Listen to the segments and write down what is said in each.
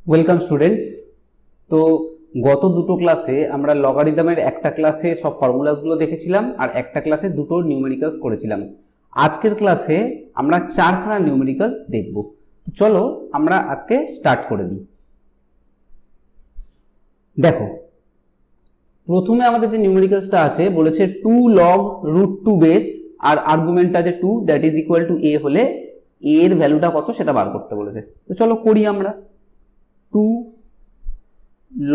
Welcome students. তো গত দুটো ক্লাসে আমরা লগারিদমের একটা ক্লাসে সব ফর্মুলাসগুলো দেখেছিলাম আর একটা ক্লাসে দুটো নিউমেরিক্যালস করেছিলাম। আজকের ক্লাসে আমরা চারখানা নিউমেরিক্যালস দেখব। তো চলো আমরা আজকে স্টার্ট করে দিই। দেখো, প্রথমে আমাদের যে নিউমেরিক্যালসটা আছে বলেছে 2 log √2 বেস আর আর্গুমেন্ট আছে 2 that is equal to a হলে a এর ভ্যালুটা কত সেটা বার করতে বলেছে। তো চলো করি আমরা। 2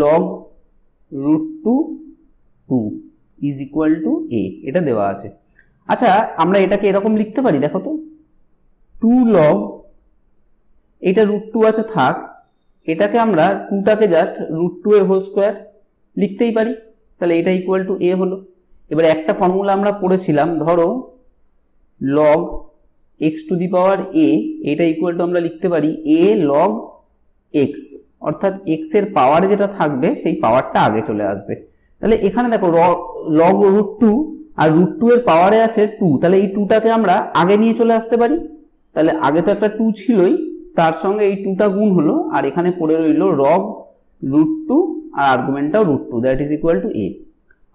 log √2 2 is equal to a, এটা দেওয়া আছে। আচ্ছা, আমরা এটাকে এরকম লিখতে পারি, দেখো তো 2 log, এটা √2 আছে থাক, এটাকে আমরা 2টাকে জাস্ট √2 এর হোল স্কোয়ার লিখতেই পারি, তাহলে এটা ইকুয়াল টু a হলো। এবারে একটা ফর্মুলা আমরা পড়েছিলাম, ধরো log x to the power a, এটা ইকুয়াল টু আমরা লিখতে পারি a log x, অর্থাৎ x এর পাওয়ার যেটা থাকবে সেই পাওয়ারটা আগে চলে আসবে। তাহলে এখানে দেখো log √2 আর √2 এর পাওয়ারে আছে 2, তাহলে এই 2টাকে আমরা আগে নিয়ে চলে আসতে পারি। তাহলে আগে তো একটা 2 ছিলই, তার সঙ্গে এই 2টা গুণ হলো, আর এখানে পড়ে রইল log √2 আর আর্গুমেন্টটাও √2 that is equal to a।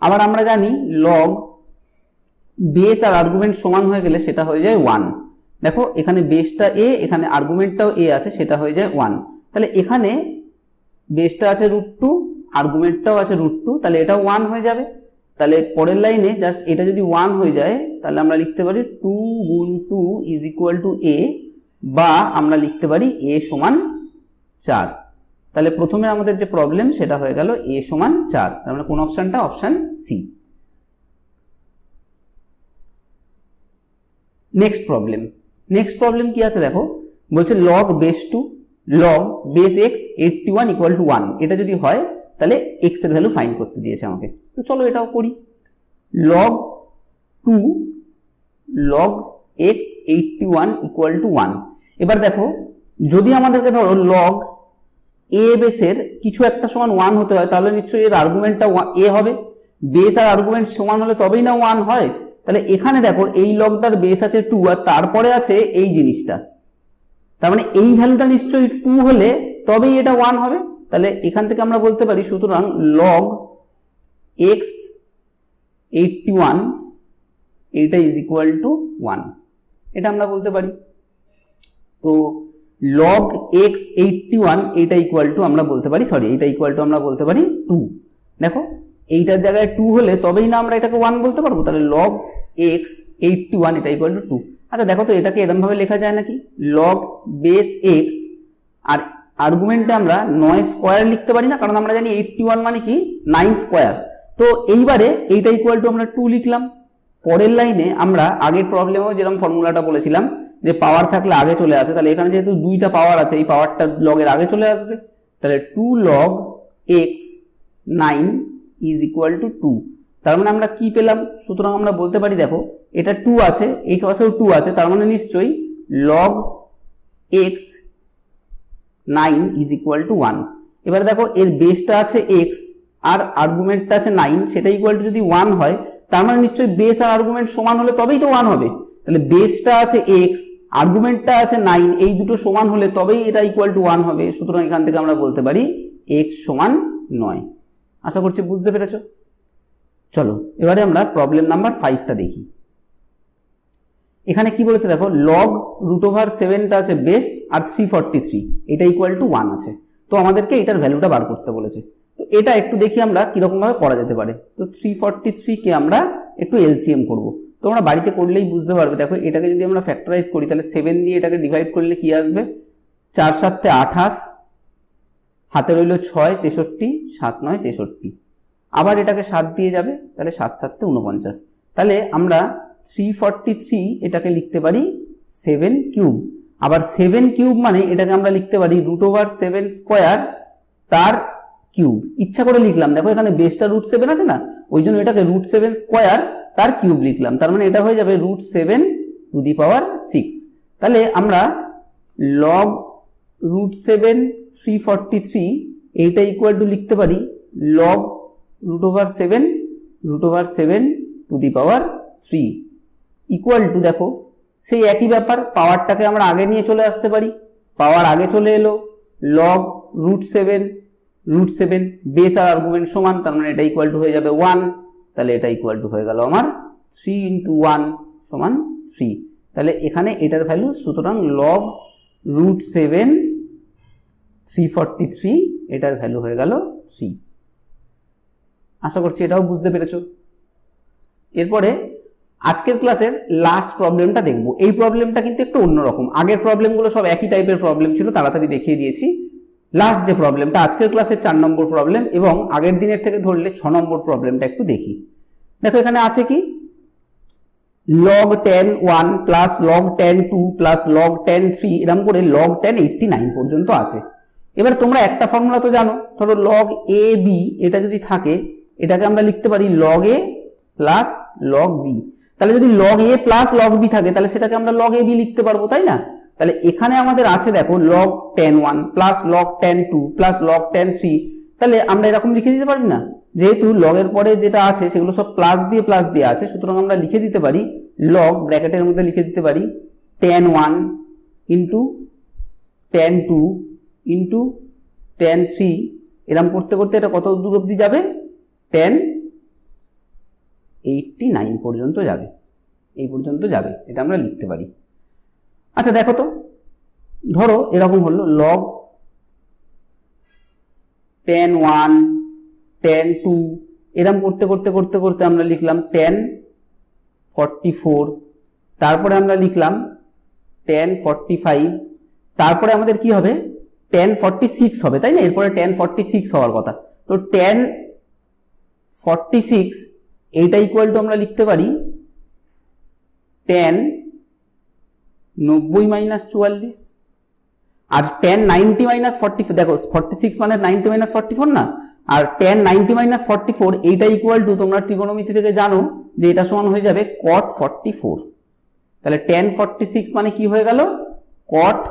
আবার আমরা জানি log বেস আর আর্গুমেন্ট সমান হয়ে গেলে সেটা হয়ে যায় 1। দেখো এখানে বেসটা a, এখানে আর্গুমেন্টটাও a আছে, সেটা হয়ে যায় 1। তাহলে এখানে বেসটা আছে √2, আর্গুমেন্টটাও আছে √2, তাহলে এটাও 1 হয়ে যাবে। তাহলে পরের লাইনে জাস্ট এটা যদি 1 হয়ে যায় তাহলে আমরা লিখতে পারি 2 গুণ 2 ইজ ইকুয়াল টু a, বা আমরা লিখতে পারি a সমান 4। তাহলে প্রথমে আমাদের যে প্রবলেম সেটা হয়ে গেল a সমান 4, তার মানে কোন অপশনটা? Option C. নেক্সট প্রবলেম কি আছে দেখো, বলছে log base 2 log base x 81 equal to 1, এটা যদি হয় তাহলে x এর ভ্যালু ফাইন্ড করতে দিয়েছে আমাকে। তো চলো এটাও করি। log 2 log x 81 equal to 1। এবার দেখো, যদি আমাদেরকে ধরো log a বেসের কিছু একটা সমান 1 হতে হয়, তাহলে নিশ্চয়ই এর আর্গুমেন্টটা a হবে। বেস আর আর্গুমেন্ট সমান হলে তবেই না 1 হয়। তাহলে এখানে দেখো এই লগটার বেস আছে 2 আর তারপরে আছে এই জিনিসটা, তার মানে এই ভ্যালুটা নিশ্চয়ই 2 হলে তবেই এটা 1 হবে। তাহলে এখান থেকে আমরা বলতে পারি সুতরাং log x 81 এইটা ইজ ইকুয়াল টু 1, এটা আমরা বলতে পারি। তো log x 81 এইটা ইকুয়াল টু আমরা বলতে পারি, এইটা ইকুয়াল টু আমরা বলতে পারি 2। দেখো এইটার জায়গায় 2 হলে তবেই না আমরা এটাকে 1 বলতে পারবো। তাহলে log x 81 এটা ইকুয়াল টু 2। আচ্ছা দেখো তো এটাকে এরকম ভাবে লেখা যায় নাকি, log বেস x আর আর্গুমেন্টে আমরা 9 স্কোয়ার লিখতে পারি না, কারণ আমরা জানি 81 মানে কি 9 স্কোয়ার। তো এইবারে এইটা ইকুয়াল টু আমরা 2 লিখলাম। পরের লাইনে আমরা আগের প্রবলেমেও যেরকম ফর্মুলাটা বলেছিলাম যে পাওয়ার থাকলে আগে চলে আসে, তাহলে এখানে যেহেতু দুইটা পাওয়ার আছে এই পাওয়ারটা লগের আগে চলে আসবে। তাহলে 2 log x 9 is equal two 2। তার মানে আমরা কি পেলাম? সুতরাং আমরা বলতে পারি দেখো এটা 2 আছে, এই পাশেও 2 আছে, তার মানে নিশ্চয়ই log x 9 is equal two 1। এবার দেখো এর বেসটা আছে x আর আর্গুমেন্টটা আছে 9, সেটা ইকুয়াল টু যদি 1 হয় তার মানে নিশ্চয়ই বেস আর আর্গুমেন্ট সমান হলে তবেই তো 1 হবে। তাহলে বেসটা আছে x, আর্গুমেন্টটা আছে 9, এই দুটো সমান হলে তবেই এটা ইকুয়াল টু 1 হবে। সুতরাং এখান থেকে আমরা বলতে পারি x সমান 9। আশা করছি বুঝতে পেরেছো। চলো এবারে আমরা প্রবলেম নাম্বার 5টা দেখি। এখানে কি বলেছে দেখো, log √7টা আছে বেস আর 343 এটা ইকুয়াল টু 1 আছে। তো আমাদেরকে এটার ভ্যালুটা বার করতে বলেছে। তো এটা একটু দেখি আমরা কিরকম ভাবে করা যেতে পারে। তো 343 কে আমরা একটু এলসিএম করব। তোমরা বাড়িতে করলেই বুঝতে পারবে। দেখো এটাকে যদি আমরা ফ্যাক্টরাইজ করি তাহলে 7 দিয়ে এটাকে ডিভাইড করলে কি আসবে, 4 7 28, হাতে রইল 6 63, 7 9 63, আবার এটাকে 7 দিয়ে যাবে, তাহলে 7 7 49। তাহলে আমরা 343 এটাকে লিখতে পারি 7 কিউব। আবার 7 কিউব মানে এটাকে আমরা লিখতে পারি √7 স্কোয়ার তার কিউব। ইচ্ছা করে লিখলাম, দেখো এখানে বেসটা √7 আছে না, ওই জন্য এটাকে √7 স্কোয়ার তার কিউব লিখলাম। তার মানে এটা হয়ে যাবে √7 টু দি পাওয়ার 6। তাহলে আমরা log √7 343 এইটা ইকুয়াল টু লিখতে পারি log √7 to the power 3 equal to, দেখো সেই একই ব্যাপার, পাওয়ারটাকে আমরা আগে নিয়ে চলে আসতে পারি, পাওয়ার আগে চলে এলো, লগ √7 বেস আর আর্গুমেন্ট সমান, তার মানে এটা ইকুয়াল টু হয়ে যাবে 1, তাহলে এটা ইকুয়াল টু হয়ে গেল আমার 3 × 1 সমান 3। তাহলে এখানে এটার ভ্যালু, সুতরাং লগ √7 343, এটার ভ্যালু হয়ে গেল 3। আশা করছি এটাও বুঝতে পেরেছো। এরপরে আজকের ক্লাসের লাস্ট প্রবলেমটা দেখব। এই প্রবলেমটা কিন্তু একটু অন্যরকম, আগের প্রবলেমগুলো সব একই টাইপের প্রবলেম ছিল, তাড়াতাড়ি দেখিয়ে দিয়েছি। লাস্ট যে প্রবলেমটা আজকের ক্লাসের 4 নম্বর প্রবলেম, এবং আগের দিনের থেকে ধরলে 6 নম্বর প্রবলেমটা একটু দেখি। দেখো এখানে আছে কি, log 10 1 plus log 10 2 plus log 10 3, এরকম করে log 10 89 পর্যন্ত আছে। এবার তোমরা একটা ফর্মুলা তো জানো, ধরো log a b এটা যদি থাকে, এটাকে আমরা লিখতে পারি log a plus log b। তাহলে যদি log a plus log b থাকে, তাহলে সেটাকে আমরা log a b লিখতে পারবো, তাই না? তাহলে এখানে আমাদের আছে দেখো log 10 1 plus log 10 2 plus log 10 3, তাহলে আমরা এরকম লিখে দিতে পারি না? যেহেতু log এর পরে যেটা আছে সেগুলো সব প্লাস দিয়ে আছে, সুতরাং আমরা লিখে দিতে পারি log, ব্র্যাকেটের মধ্যে লিখে দিতে পারি 10 1 ইন্টু 10 2 ইন্টু 10 3, এরকম করতে করতে এটা কত দূর অবধি যাবে? 10 89 পর্যন্ত যাবে, এই পর্যন্ত যাবে, এটা আমরা লিখতে পারি। আচ্ছা দেখো তো, ধরো এরকম হলো log 10 1 10 2, এরকম করতে করতে করতে করতে আমরা লিখলাম 10 44, তারপরে আমরা লিখলাম 10 45, তারপরে আমাদের কি হবে? 10 46 হবে, তাই না? এরপরে 10 46 হওয়ার কথা। তো 10 46 এইটা ইকুয়াল টু আমরা লিখতে পারি 10 90 মাইনাস 44, আর 10 90 মাইনাস 44, দেখো 46 মানে 90 মাইনাস 44 না, আর 10 90 মাইনাস 44 এইটা ইকুয়াল টু, তোমরা ত্রিকোণমিতি থেকে জানো যে এটা সমান হয়ে যাবে cot 44। তাহলে 10 46 মানে কি হয়ে গেল? cot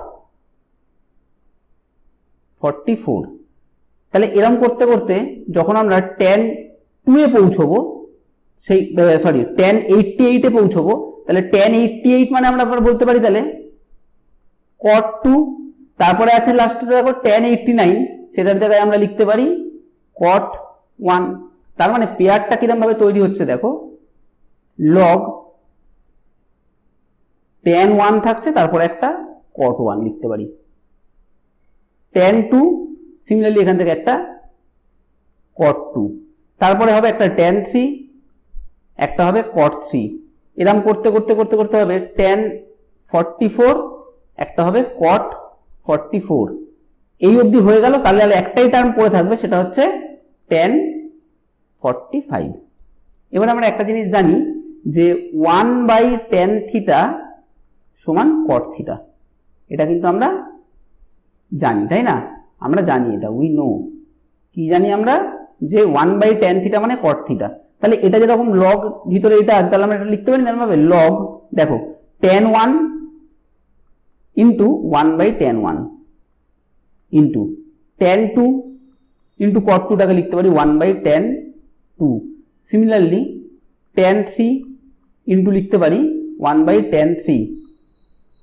44। তাহলে এরকম করতে করতে যখন আমরা 10 2 এ পৌঁছবো, সেই 10 88 এ পৌঁছবো, তাহলে 10 88 মানে আমরা বলতে পারি তাহলে cot 2, তারপরে আছে লাস্টে দেখো 10 89, সেটার জায়গায় আমরা লিখতে পারি cot 1। তার মানে পেয়ারটা কিরকম ভাবে তৈরি হচ্ছে দেখো, log 10 1 থাকছে, তারপরে একটা cot 1 লিখতে পারি, 10 2, সিমিলারলি এখান থেকে একটা cot 2, তারপরে হবে একটা 10 3, একটা হবে cot 3, এরকম করতে করতে করতে করতে হবে 10 44, একটা হবে cot 44, এই অবধি হয়ে গেল। তাহলে একটাই টার্ম পড়ে থাকবে, সেটা হচ্ছে 10 45। এবার আমরা একটা জিনিস জানি যে 1/10 থিটা সমান cot থিটা, এটা কিন্তু আমরা জানি, তাই না? আমরা জানি এটা, উই নো। কি জানি আমরা? যে 1/10 থিটা মানে cot থিটা। তাহলে এটা যেরকম log ভিতরে এটা আছে, তাহলে আমরা এটা লিখতে পারি না ভাবে log, দেখো 10 1 ইন্টু 1/10 1 ইন্টু 10 2 ইন্টু cot 2 টাকে লিখতে পারি 1/10 2। সিমিলারলি 10 3 ইন্টু লিখতে পারি 1/10 3,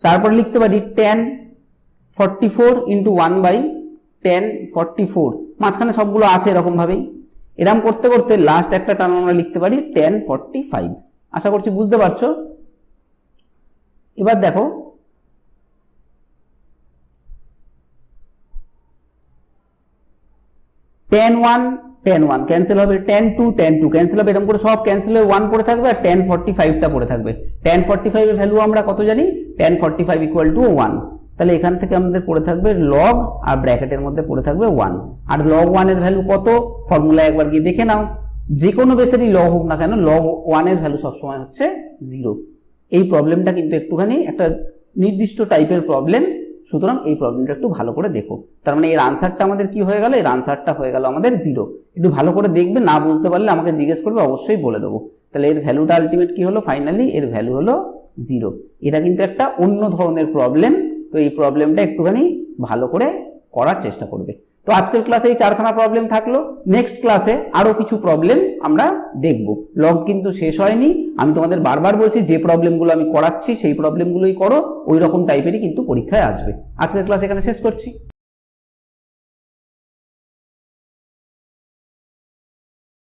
তারপর লিখতে পারি 10 44 ইন্টু 1/10 44, মাঝখানে সবগুলো আছে এরকম ভাবেই। এরকম করতে করতে লাস্ট একটা টার্ম আমরা লিখতে পারি 10 45। আশা করছি বুঝতে পারছো। এবার দেখো টেন ওয়ান ক্যান্সেল হবে, 10 2 ক্যান্সেল হবে, এরকম করে সব ক্যান্সেল হয়ে 1 পড়ে থাকবে, আর 10 45টা পড়ে থাকবে। 10 45 এর ভ্যালু আমরা কত জানি? 10 45 ইকুয়াল টু 1। তাহলে এখান থেকে আমাদের পড়ে থাকবে log, আর ব্র্যাকেটের মধ্যে পড়ে থাকবে 1। আর log 1 এর ভ্যালু কত? ফর্মুলা একবার গিয়ে দেখে নাও, যে কোনো বেসেরই log হোক না কেন, log 1 এর ভ্যালু সবসময় হচ্ছে 0। এই প্রবলেমটা কিন্তু একটুখানি একটা নির্দিষ্ট টাইপের প্রবলেম, সুতরাং এই প্রবলেমটা একটু ভালো করে দেখো। তার মানে এর আনসারটা আমাদের কি হয়ে গেল? এর আনসারটা হয়ে গেল আমাদের 0। একটু ভালো করে দেখবে, না বুঝতে পারলে আমাকে জিজ্ঞেস করবে, অবশ্যই বলে দেবো। তাহলে এর ভ্যালুটা আলটিমেট কি হলো? ফাইনালি এর ভ্যালু হলো 0। এটা কিন্তু একটা অন্য ধরনের প্রবলেম, তো এই প্রবলেমটা একটুখানি ভালো করে করার চেষ্টা করবে। তো আজকের ক্লাসে এই 4খানা প্রবলেম থাকলো। নেক্সট ক্লাসে আরো কিছু প্রবলেম আমরা দেখব। লগ কিন্তু শেষ হয়নি, আমি তোমাদের বারবার বলছি যে প্রবলেমগুলো আমি করাচ্ছি সেই প্রবলেমগুলোই করো, ওই রকম টাইপেরই কিন্তু পরীক্ষায় আসবে। আজকের ক্লাস এখানে শেষ করছি।